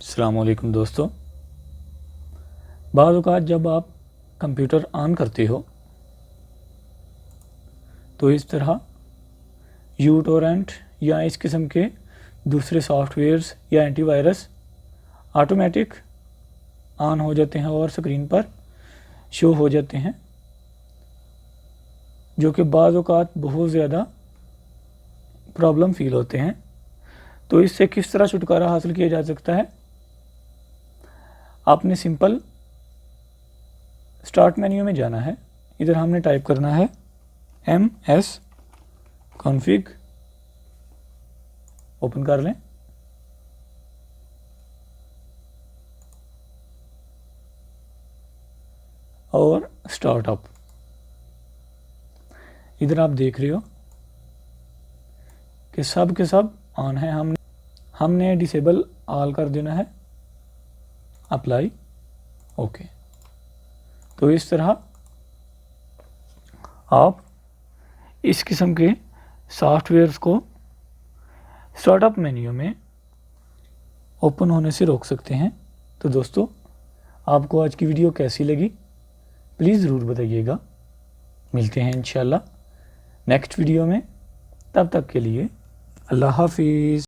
अस्सलाम वालेकुम दोस्तों। बाज़ औक़ात जब आप कंप्यूटर ऑन करते हो तो इस तरह यूटोरेंट या इस किस्म के दूसरे सॉफ्टवेयर्स या एंटीवायरस ऑटोमेटिक ऑन हो जाते हैं और स्क्रीन पर शो हो जाते हैं, जो कि बाज़ औक़ात बहुत ज़्यादा प्रॉब्लम फ़ील होते हैं। तो इससे किस तरह छुटकारा हासिल किया जा सकता है? आपने सिंपल स्टार्ट मेन्यू में जाना है। इधर हमने टाइप करना है ms config, ओपन कर लें। और स्टार्टअप, इधर आप देख रहे हो कि सब के सब ऑन है। हमने डिसेबल ऑल कर देना है, अप्लाई, ओके। तो इस तरह आप इस किस्म के सॉफ्टवेयर्स को स्टार्टअप मेन्यू में ओपन होने से रोक सकते हैं। तो दोस्तों, आपको आज की वीडियो कैसी लगी प्लीज़ ज़रूर बताइएगा। मिलते हैं इंशाल्लाह नेक्स्ट वीडियो में। तब तक के लिए अल्लाह हाफिज़।